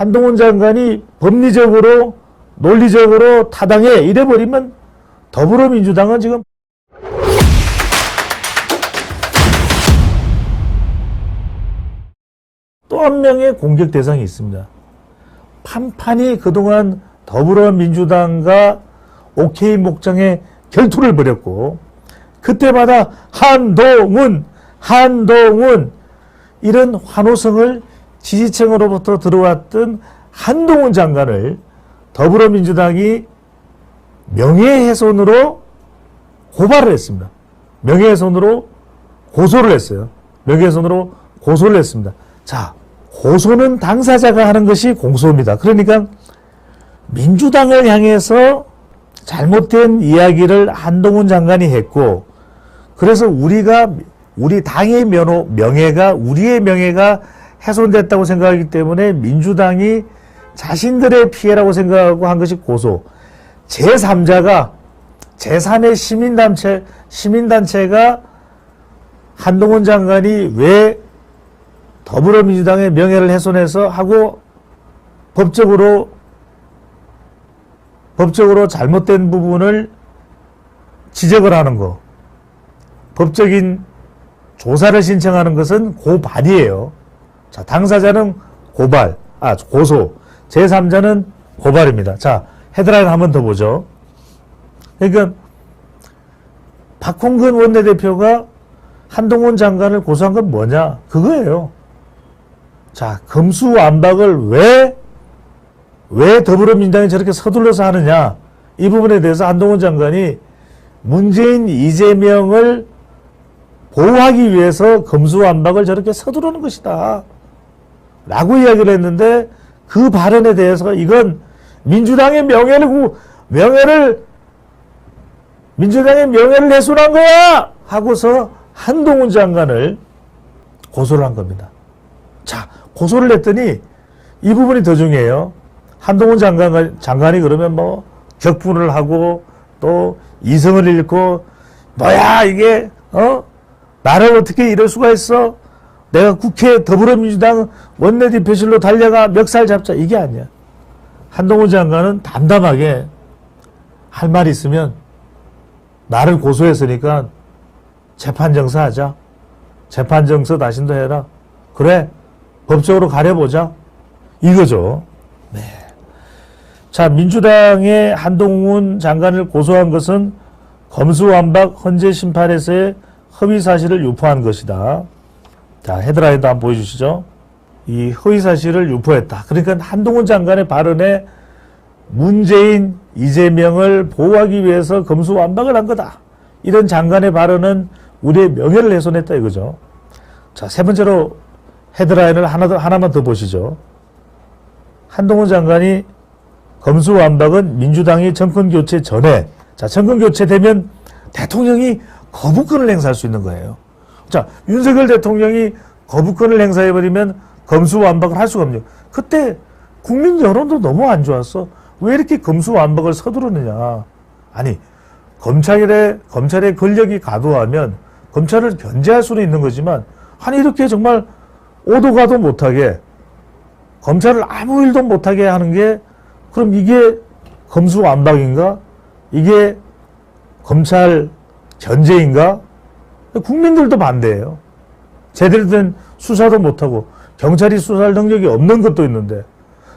한동훈 장관이 법리적으로 논리적으로 타당해 이래버리면 더불어민주당은 지금 또 한 명의 공격 대상이 있습니다. 판판이 그동안 더불어민주당과 OK 목장에 결투를 벌였고 그때마다 한동훈 이런 환호성을 지지층으로부터 들어왔던 한동훈 장관을 더불어민주당이 명예훼손으로 고발을 했습니다. 명예훼손으로 고소를 했어요. 명예훼손으로 고소를 했습니다. 자, 고소는 당사자가 하는 것이 공소입니다. 그러니까 민주당을 향해서 잘못된 이야기를 한동훈 장관이 했고, 그래서 우리 당의 명예가, 우리의 명예가 훼손됐다고 생각하기 때문에 민주당이 자신들의 피해라고 생각하고 한 것이 고소. 제3자가, 제3의 시민단체가 한동훈 장관이 왜 더불어민주당의 명예를 훼손해서 하고 법적으로 잘못된 부분을 지적을 하는 거, 법적인 조사를 신청하는 것은 고발이에요. 자, 당사자는 고소, 제3자는 고발입니다. 자, 헤드라인 한 번 더 보죠. 그러니까 박홍근 원내대표가 한동훈 장관을 고소한 건 뭐냐? 그거예요. 자, 검수완박을 왜 더불어민주당이 저렇게 서둘러서 하느냐? 이 부분에 대해서 한동훈 장관이 문재인, 이재명을 보호하기 위해서 검수완박을 저렇게 서두르는 것이다 라고 이야기를 했는데, 그 발언에 대해서 이건 민주당의 민주당의 명예를 훼손한 거야! 하고서 한동훈 장관을 고소를 한 겁니다. 자, 고소를 했더니 이 부분이 더 중요해요. 한동훈 장관이 그러면 뭐 격분을 하고 또 이성을 잃고 뭐야 이게 나를 어떻게 이럴 수가 있어? 내가 국회 더불어민주당 원내대표실로 달려가 멱살 잡자 이게 아니야. 한동훈 장관은 담담하게 할 말이 있으면 나를 고소했으니까 재판정서 하자. 재판정서 다신도 해라. 그래. 법적으로 가려보자. 이거죠. 네. 자, 민주당의 한동훈 장관을 고소한 것은 검수완박 헌재 심판에서의 허위 사실을 유포한 것이다. 자, 헤드라인도 한번 보여주시죠. 이 허위 사실을 유포했다. 그러니까 한동훈 장관의 발언에 문재인, 이재명을 보호하기 위해서 검수완박을 한 거다. 이런 장관의 발언은 우리의 명예를 훼손했다 이거죠. 자, 세 번째로 헤드라인을 하나만 더 보시죠. 한동훈 장관이 검수완박은 민주당이 정권교체 전에, 자, 정권교체 되면 대통령이 거부권을 행사할 수 있는 거예요. 자, 윤석열 대통령이 거부권을 행사해버리면 검수완박을 할 수가 없네요. 그때 국민 여론도 너무 안 좋았어. 왜 이렇게 검수완박을 서두르느냐. 아니, 검찰의 권력이 과도하면 검찰을 견제할 수는 있는 거지만, 아니, 이렇게 정말 오도 가도 못하게, 검찰을 아무 일도 못하게 하는 게, 그럼 이게 검수완박인가? 이게 검찰 견제인가? 국민들도 반대해요. 제대로 된 수사도 못하고, 경찰이 수사할 능력이 없는 것도 있는데,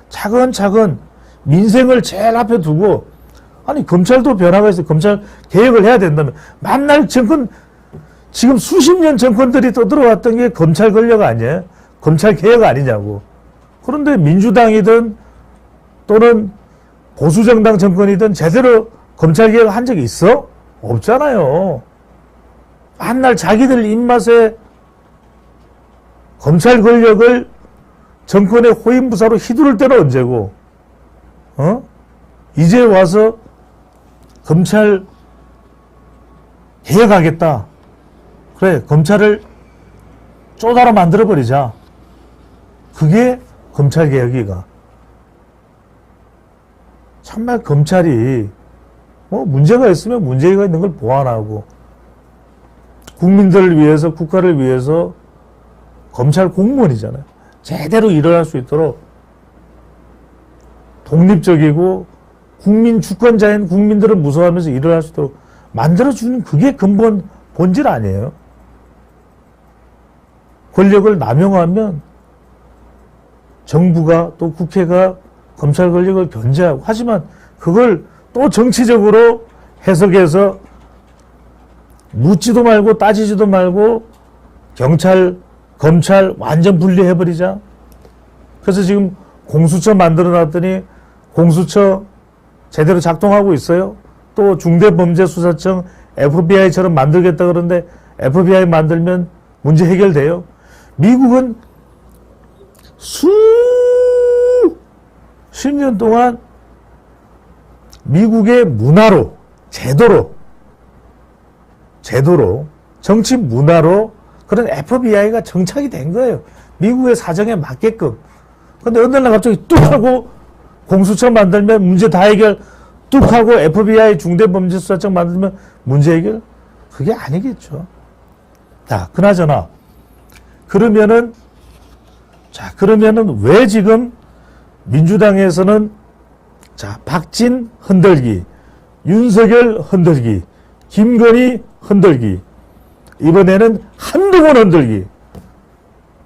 차근차근 민생을 제일 앞에 두고, 아니, 검찰도 변화가 있어요. 검찰 개혁을 해야 된다면, 만날 지금 수십 년 정권들이 떠들어왔던 게 검찰 권력 아니에요? 검찰 개혁 아니냐고. 그런데 민주당이든 또는 보수정당 정권이든 제대로 검찰 개혁 한 적이 있어? 없잖아요. 만날 자기들 입맛에 검찰 권력을 정권의 호인부사로 휘두를 때는 언제고, 이제 와서 검찰 개혁하겠다. 그래, 검찰을 쪼다로 만들어버리자. 그게 검찰 개혁이가. 정말 검찰이 문제가 있으면 문제가 있는 걸 보완하고, 국민들을 위해서, 국가를 위해서 검찰 공무원이잖아요. 제대로 일어날 수 있도록 독립적이고 국민 주권자인 국민들을 무서워하면서 일을 할 수 있도록 만들어주는 그게 근본 본질 아니에요. 권력을 남용하면 정부가 또 국회가 검찰 권력을 견제하고 하지만 그걸 또 정치적으로 해석해서 묻지도 말고 따지지도 말고 경찰, 검찰 완전 분리해버리자. 그래서 지금 공수처 만들어 놨더니 공수처 제대로 작동하고 있어요. 또 중대범죄수사청 FBI처럼 만들겠다 그러는데 FBI 만들면 문제 해결돼요. 미국은 수십 년 동안 미국의 문화로, 제도로, 정치 문화로 그런 FBI가 정착이 된 거예요. 미국의 사정에 맞게끔. 근데 어느 날 갑자기 뚝 하고 공수처 만들면 문제 다 해결, 뚝 하고 FBI 중대범죄수사청 만들면 문제 해결? 그게 아니겠죠. 자, 그나저나, 그러면은 왜 지금 민주당에서는 박진 흔들기, 윤석열 흔들기, 김건희 흔들기, 이번에는 한동훈 흔들기.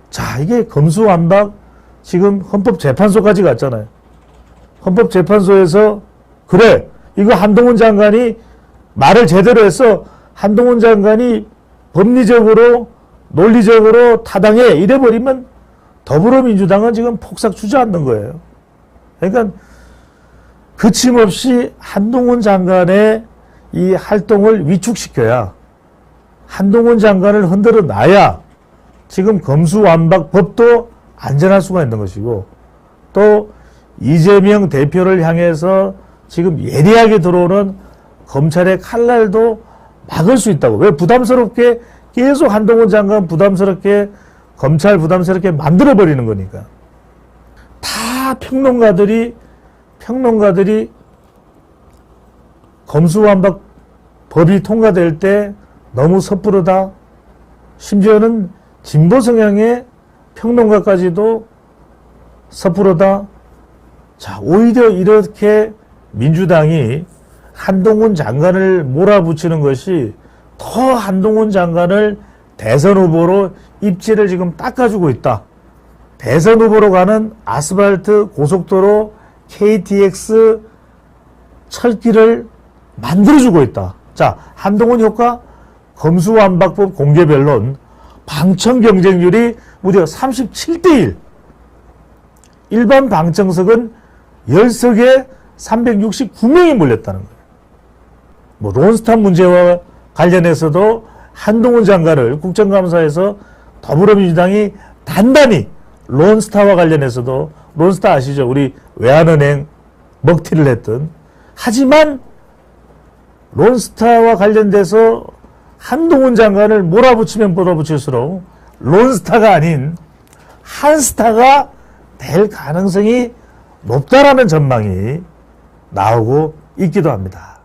자, 이게 검수완박 지금 헌법재판소까지 갔잖아요. 헌법재판소에서 그래, 이거 한동훈 장관이 말을 제대로 해서 한동훈 장관이 법리적으로 논리적으로 타당해 이래버리면 더불어민주당은 지금 폭삭 주저앉는 거예요. 그러니까 거침없이 한동훈 장관의 이 활동을 위축시켜야, 한동훈 장관을 흔들어 놔야 지금 검수완박 법도 안전할 수가 있는 것이고, 또 이재명 대표를 향해서 지금 예리하게 들어오는 검찰의 칼날도 막을 수 있다고. 왜 부담스럽게 계속 한동훈 장관 부담스럽게, 검찰 부담스럽게 만들어버리는 거니까. 다 평론가들이 검수완박 법이 통과될 때 너무 섣부르다. 심지어는 진보 성향의 평론가까지도 섣부르다. 자, 오히려 이렇게 민주당이 한동훈 장관을 몰아붙이는 것이 더 한동훈 장관을 대선 후보로 입지를 지금 닦아주고 있다. 대선 후보로 가는 아스팔트 고속도로 KTX 철길을 만들어주고 있다. 자, 한동훈 효과, 검수완박법 공개변론, 방청 경쟁률이 무려 37대1. 일반 방청석은 10석에 369명이 몰렸다는 거예요. 뭐 론스타 문제와 관련해서도 한동훈 장관을 국정감사에서 더불어민주당이 단단히 론스타와 관련해서도, 론스타 아시죠? 우리 외환은행 먹튀를 했던. 하지만 론스타와 관련돼서 한동훈 장관을 몰아붙이면 몰아붙일수록 론스타가 아닌 한스타가 될 가능성이 높다라는 전망이 나오고 있기도 합니다.